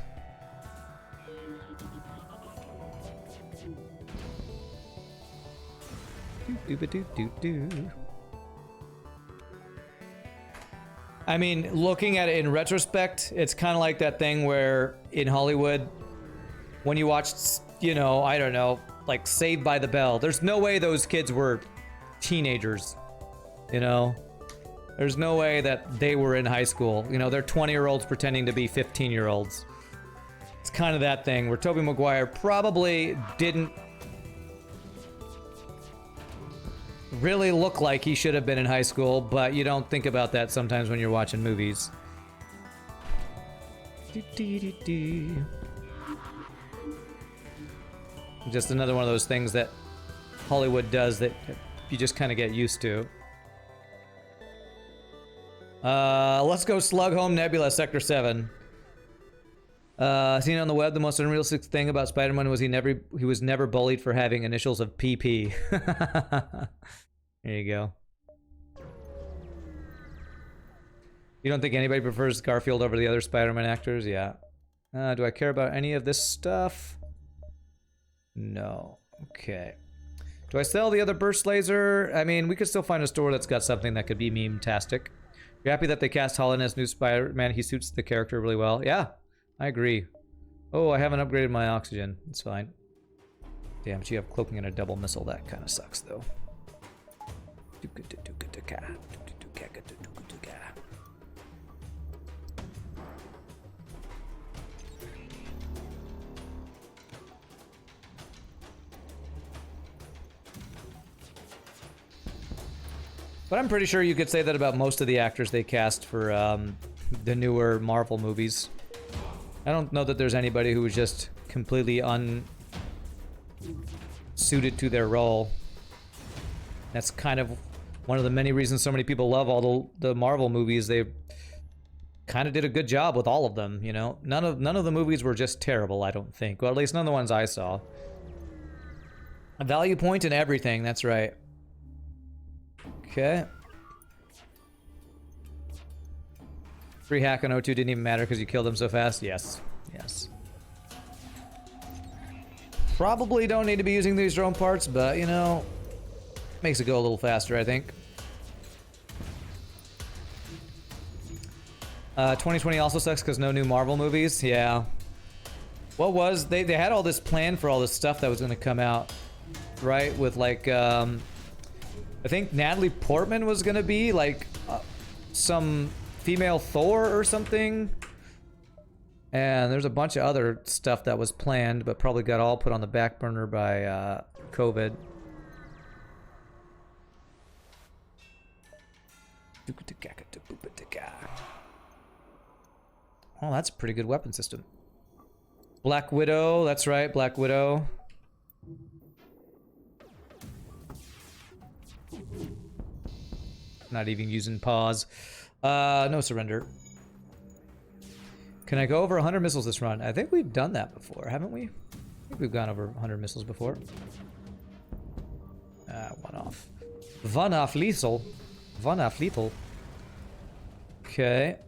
Do. I mean, looking at it in retrospect, it's kind of like that thing where in Hollywood, when you watch, you know, I don't know, like Saved by the Bell, there's no way those kids were teenagers, you know? There's no way that they were in high school. You know, they're 20-year-olds pretending to be 15-year-olds. It's kind of that thing where Tobey Maguire probably didn't really look like he should have been in high school, but you don't think about that sometimes when you're watching movies. Just another one of those things that Hollywood does that you just kind of get used to. Let's go Slug Home Nebula, Sector 7. Seen on the web, the most unrealistic thing about Spider-Man was he was never bullied for having initials of PP. There you go. You don't think anybody prefers Garfield over the other Spider-Man actors? Yeah. Do I care about any of this stuff? No. Okay. Do I sell the other burst laser? I mean, we could still find a store that's got something that could be meme-tastic. You're happy that they cast Holland as new Spider-Man? He suits the character really well. Yeah, I agree. Oh, I haven't upgraded my oxygen. It's fine. Damn, but you have cloaking and a double missile. That kind of sucks, though. But I'm pretty sure you could say that about most of the actors they cast for the newer Marvel movies. I don't know that there's anybody who was just completely unsuited to their role. That's kind of one of the many reasons so many people love all the Marvel movies. They kind of did a good job with all of them, you know? None of the movies were just terrible, I don't think. Well, at least none of the ones I saw. A value point in everything, that's right. Okay. Free hack on O2 didn't even matter because you killed him so fast? Yes. Yes. Probably don't need to be using these drone parts, but, you know, makes it go a little faster, I think. 2020 also sucks because no new Marvel movies. Yeah. What was... They had all this plan for all this stuff that was going to come out, right? With, like, I think Natalie Portman was gonna be like some female Thor or something, and there's a bunch of other stuff that was planned but probably got all put on the back burner by COVID. Oh, that's a pretty good weapon system. Black Widow, that's right, Black Widow. Not even using pause. No surrender. Can I go over 100 missiles this run? I think we've done that before, haven't we? I think we've gone over 100 missiles before. One off. One off lethal. One off lethal. Okay.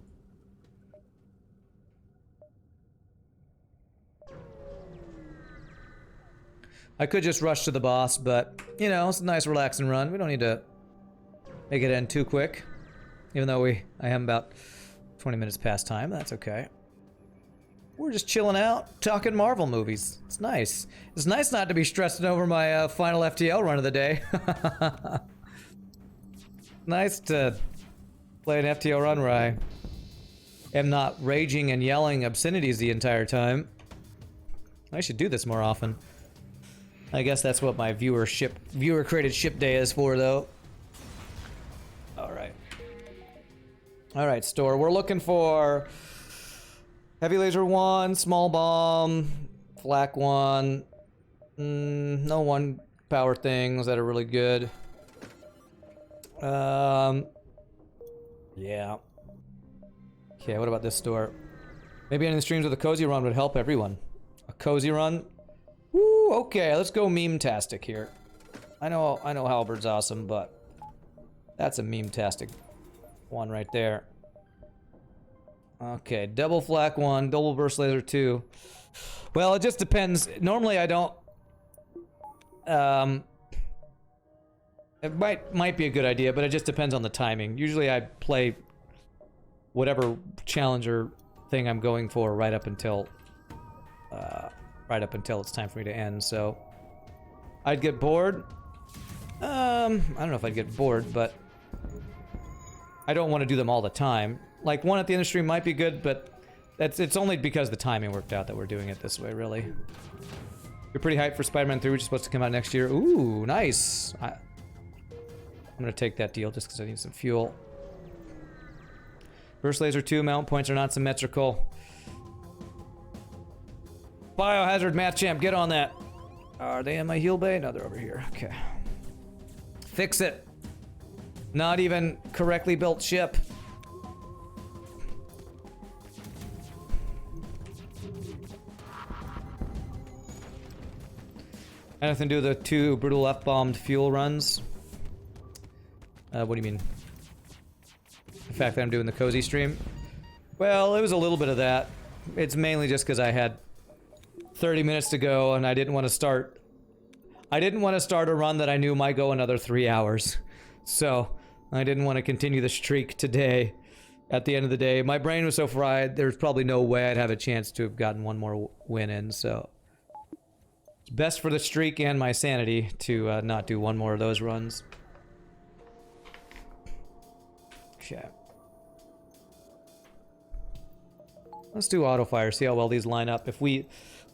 I could just rush to the boss, but, you know, it's a nice relaxing run. We don't need to make it end too quick. Even though I am about 20 minutes past time, that's okay. We're just chilling out, talking Marvel movies. It's nice. It's nice not to be stressing over my final FTL run of the day. Nice to play an FTL run where I am not raging and yelling obscenities the entire time. I should do this more often. I guess that's what my viewer-created ship day is for, though. Alright. Alright, store. We're looking for heavy laser 1, small bomb, flak 1. No one power things that are really good. Yeah. Okay, what about this store? Maybe ending the streams with a cozy run would help everyone. A cozy run? Woo, okay, let's go meme-tastic here. I know Halberd's awesome, but that's a meme-tastic One right there. Okay, double flak 1, double burst laser 2. Well, it just depends. Normally I don't... It might be a good idea, but it just depends on the timing. Usually I play whatever challenger thing I'm going for right up until it's time for me to end, so... I'd get bored. I don't know if I'd get bored, but... I don't want to do them all the time. Like, one at the end of the stream might be good, but it's only because the timing worked out that we're doing it this way, really. You're pretty hyped for Spider-Man 3, which is supposed to come out next year. Ooh, nice! I'm gonna take that deal just because I need some fuel. Burst Laser 2 mount points are not symmetrical. Biohazard Math Champ, get on that. Are they in my heal bay? No, they're over here. Okay. Fix it. Not even correctly built ship. Anything to do with the 2 brutal F-bombed fuel runs? What do you mean? The fact that I'm doing the cozy stream? Well, it was a little bit of that. It's mainly just because I had 30 minutes to go and I didn't want to start... I didn't want to start a run that I knew might go another 3 hours. So, I didn't want to continue the streak today. At the end of the day, my brain was so fried, there's probably no way I'd have a chance to have gotten one more win in, so... It's best for the streak and my sanity to not do one more of those runs. Okay. Let's do auto fire, see how well these line up. If we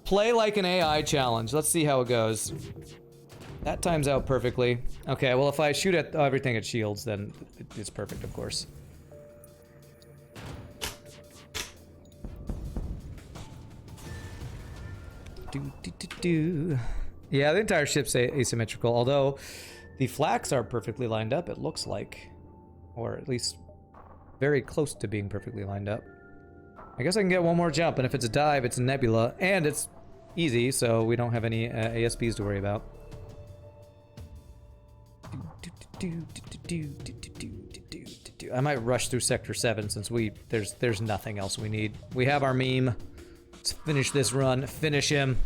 play like an AI challenge, let's see how it goes. That times out perfectly. Okay, well if I shoot at everything it shields, then it's perfect, of course. Yeah, the entire ship's asymmetrical, although the flaks are perfectly lined up, it looks like. Or at least very close to being perfectly lined up. I guess I can get one more jump, and if it's a dive, it's a nebula, and it's easy, so we don't have any ASPs to worry about. I might rush through Sector 7 since there's nothing else we need. We have our meme. Let's finish this run. Finish him.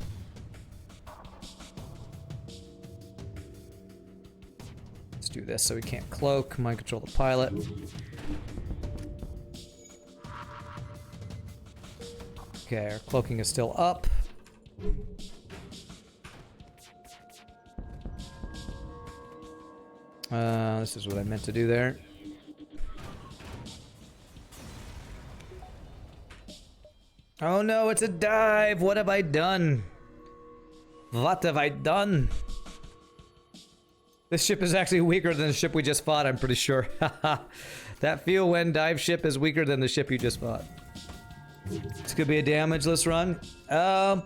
Let's do this so we can't cloak. Mind control the pilot. Okay, our cloaking is still up. This is what I meant to do there. Oh no, it's a dive! What have I done? What have I done? This ship is actually weaker than the ship we just fought, I'm pretty sure. That Feel When dive ship is weaker than the ship you just fought. This could be a damageless run.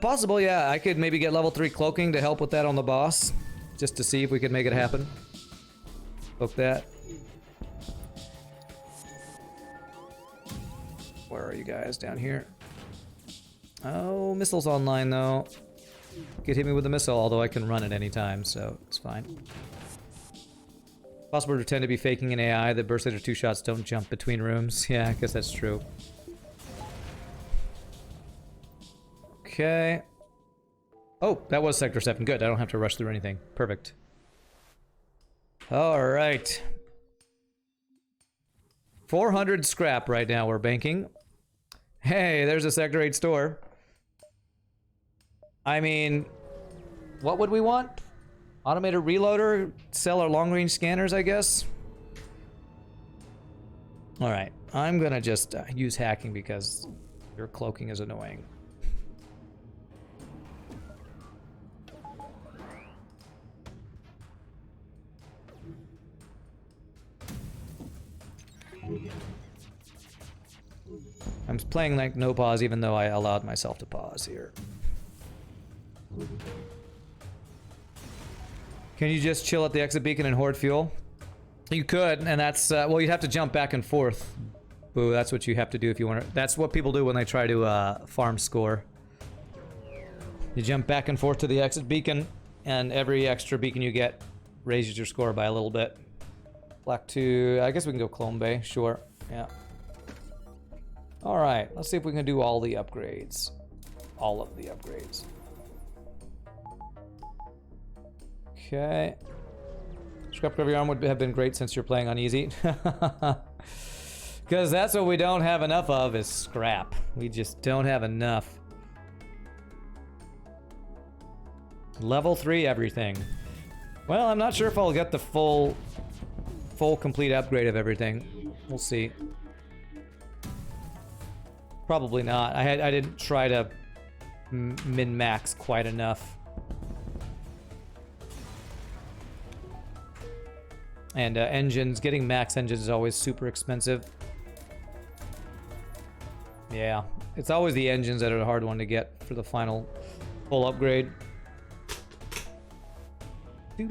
Possible, yeah. I could maybe get level 3 cloaking to help with that on the boss. Just to see if we could make it happen. Cloak that. Where are you guys? Down here. Oh, missile's online though. Could hit me with a missile, although I can run at any time, so it's fine. Possible to pretend to be faking an AI. The burst laser 2 shots don't jump between rooms. Yeah, I guess that's true. Okay. Oh, that was Sector 7. Good, I don't have to rush through anything. Perfect. Alright. 400 scrap right now we're banking. Hey, there's a Sector 8 store. I mean, what would we want? Automated reloader? Sell our long-range scanners, I guess? Alright, I'm gonna just use hacking because your cloaking is annoying. I'm playing like no pause even though I allowed myself to pause here. Can you just chill at the exit beacon and hoard fuel? You could, and that's, well, you'd have to jump back and forth. Boo, that's what you have to do if you want to. That's what people do when they try to farm score. You jump back and forth to the exit beacon, and every extra beacon you get raises your score by a little bit. Black 2, I guess we can go Clone Bay, sure. Yeah. All right, let's see if we can do all the upgrades. All of the upgrades. Okay. Scrap heavy arm would have been great since you're playing on easy. Because that's what we don't have enough of is scrap. We just don't have enough. Level 3 everything. Well, I'm not sure if I'll get the full complete upgrade of everything. We'll see. Probably not. I didn't try to min-max quite enough. And engines, getting max engines is always super expensive. Yeah, it's always the engines that are the hard one to get for the final full upgrade. Would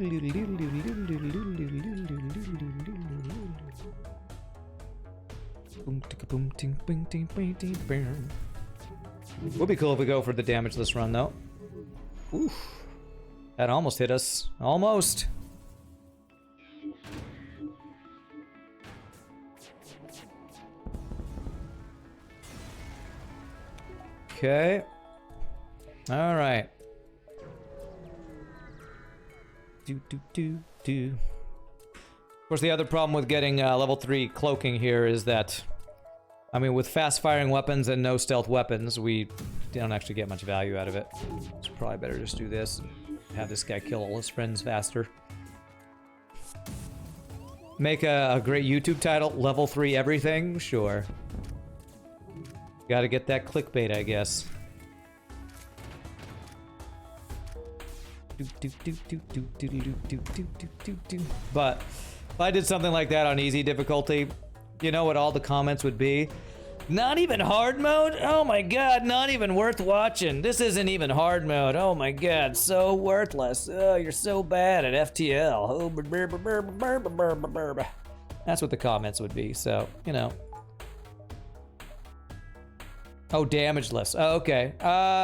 be cool if we go for the damageless run though. Oof. That almost hit us. Almost. Okay. All right. Of course, the other problem with getting level 3 cloaking here is that, I mean, with fast-firing weapons and no stealth weapons, we don't actually get much value out of it. It's probably better just do this and have this guy kill all his friends faster. Make a great YouTube title, level 3 everything? Sure. Gotta get that clickbait, I guess. But if I did something like that on easy difficulty, you know what all the comments would be? Not even hard mode? Oh my god, not even worth watching. This isn't even hard mode. Oh my god, so worthless. Oh, you're so bad at FTL. Oh, that's what the comments would be, so, you know. Oh, damageless. Oh, okay.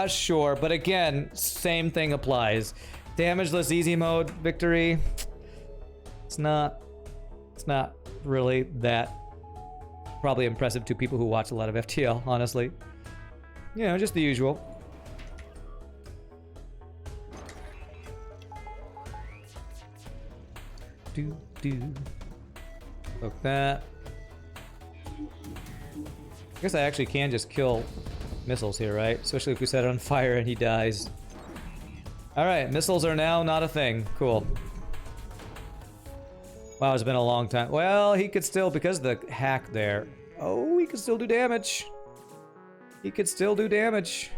Sure, but again, same thing applies. Damageless easy mode victory. It's not really that probably impressive to people who watch a lot of FTL, honestly. You know, just the usual. Look that. I guess I actually can just kill missiles here, right? Especially if we set it on fire and he dies. Alright, missiles are now not a thing. Cool. Wow, it's been a long time. Well, he could still, because of the hack there. Oh, he could still do damage. He could still do damage.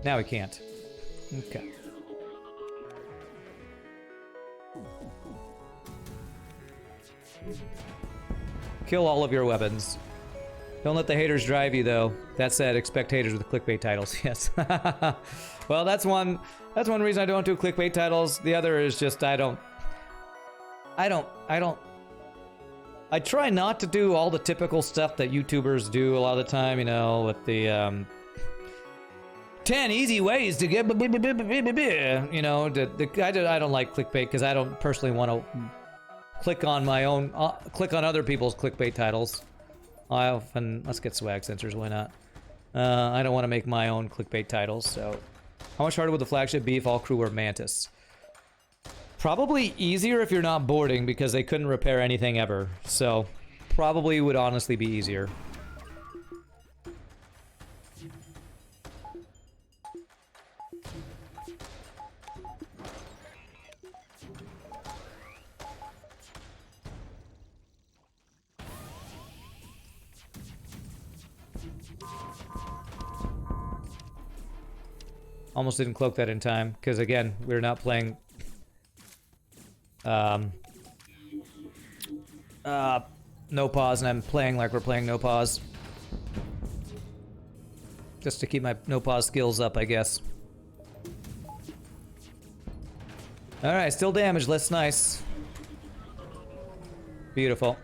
Now he can't. Okay. Kill all of your weapons. Don't let the haters drive you, though. That said, expect haters with clickbait titles. Yes. Well, that's one reason I don't do clickbait titles. The other is just I try not to do all the typical stuff that YouTubers do a lot of the time, you know, with the 10 easy ways to get, you know, I don't like clickbait because I don't personally want to click on my own, click on other people's clickbait titles. I often, let's get swag sensors, why not? I don't want to make my own clickbait titles, so. How much harder would the flagship be if all crew were Mantis? Probably easier if you're not boarding because they couldn't repair anything ever. So, probably would honestly be easier. Almost didn't cloak that in time, because again, we're not playing no pause, and I'm playing like we're playing no pause. Just to keep my no pause skills up, I guess. Alright, still damageless, nice. Beautiful.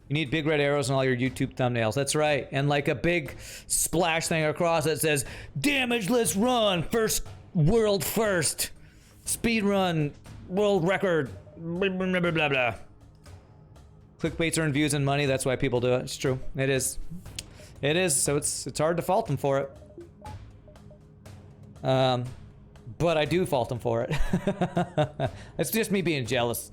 You need big red arrows on all your YouTube thumbnails. That's right. And like a big splash thing across that says, damageless run, first world first. Speed run, world record, blah, blah, blah, blah, blah. Clickbaits earn views and money. That's why people do it. It's true. It is. It is. So it's hard to fault them for it. But I do fault them for it. It's just me being jealous.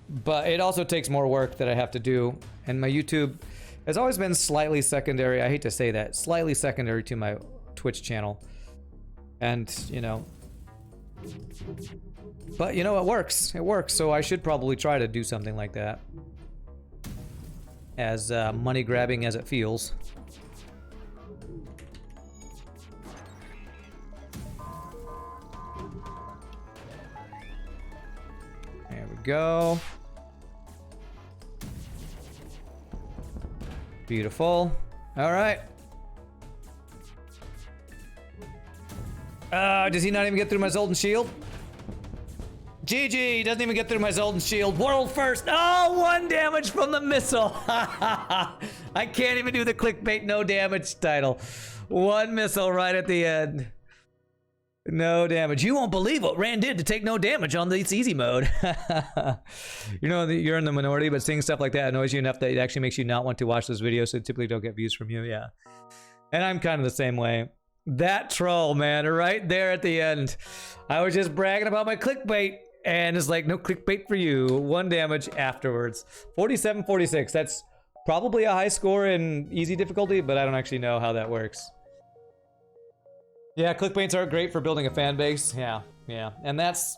But it also takes more work that I have to do. And my YouTube has always been slightly secondary. I hate to say that. Slightly secondary to my Twitch channel. And, you know. But, you know, it works. It works. So I should probably try to do something like that. As money grabbing as it feels. There we go. Beautiful. All right. Does he not even get through my Zoltan shield? GG, doesn't even get through my Zoltan shield. World first. Oh, 1 damage from the missile. I can't even do the clickbait no damage title. 1 missile right at the end. No damage. You won't believe what Rand did to take no damage on this easy mode. You know, you're in the minority, but seeing stuff like that annoys you enough that it actually makes you not want to watch those videos, so typically don't get views from you. Yeah. And I'm kind of the same way. That troll, man, right there at the end. I was just bragging about my clickbait, and it's like, no clickbait for you. 1 damage afterwards. 47-46. That's probably a high score in easy difficulty, but I don't actually know how that works. Yeah, clickbaits are great for building a fan base. Yeah, yeah. And that's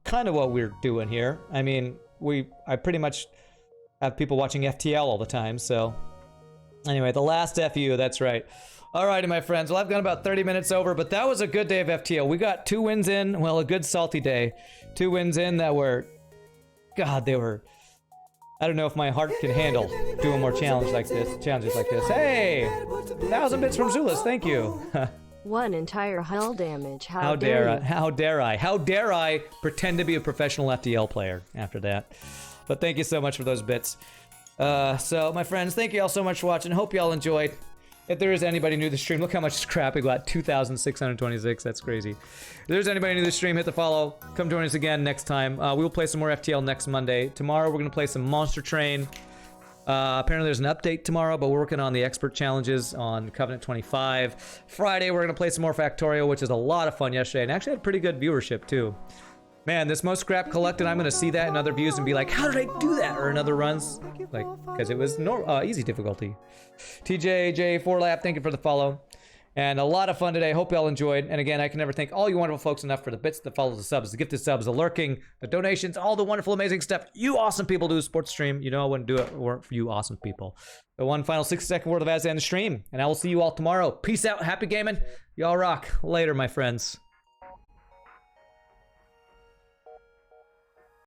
kind of what we're doing here. I mean, I pretty much have people watching FTL all the time, so. Anyway, the last FU, that's right. Alrighty, my friends. Well, I've gone about 30 minutes over, but that was a good day of FTL. We got 2 wins in. Well, a good salty day. 2 wins in that were, God, they were, I don't know if my heart can handle doing more challenges like this. Hey! 1,000 bits from Zulus, thank you. 1 entire hull damage. How dare I? How dare I? How dare I pretend to be a professional FTL player after that? But thank you so much for those bits. So, my friends, thank you all so much for watching. Hope you all enjoyed. If there is anybody new to the stream, look how much crap we got. 2,626. That's crazy. If there's anybody new to the stream, hit the follow. Come join us again next time. We will play some more FTL next Monday. Tomorrow, we're going to play some Monster Train. Apparently, there's an update tomorrow, but we're working on the expert challenges on Covenant 25. Friday, we're going to play some more Factorio, which is a lot of fun yesterday, and actually had pretty good viewership, too. Man, this most scrap collected, I'm going to see that in other views and be like, how did I do that? Or in other runs. Like, because it was easy difficulty. TJJ4Lap, thank you for the follow. And a lot of fun today. Hope you all enjoyed. And again, I can never thank all you wonderful folks enough for the bits, the follows, the subs, the gifted subs, the lurking, the donations, all the wonderful, amazing stuff you awesome people do the sports stream. You know I wouldn't do it if it weren't for you awesome people. The one final 60-second word of as to end the stream. And I will see you all tomorrow. Peace out. Happy gaming. Y'all rock. Later, my friends.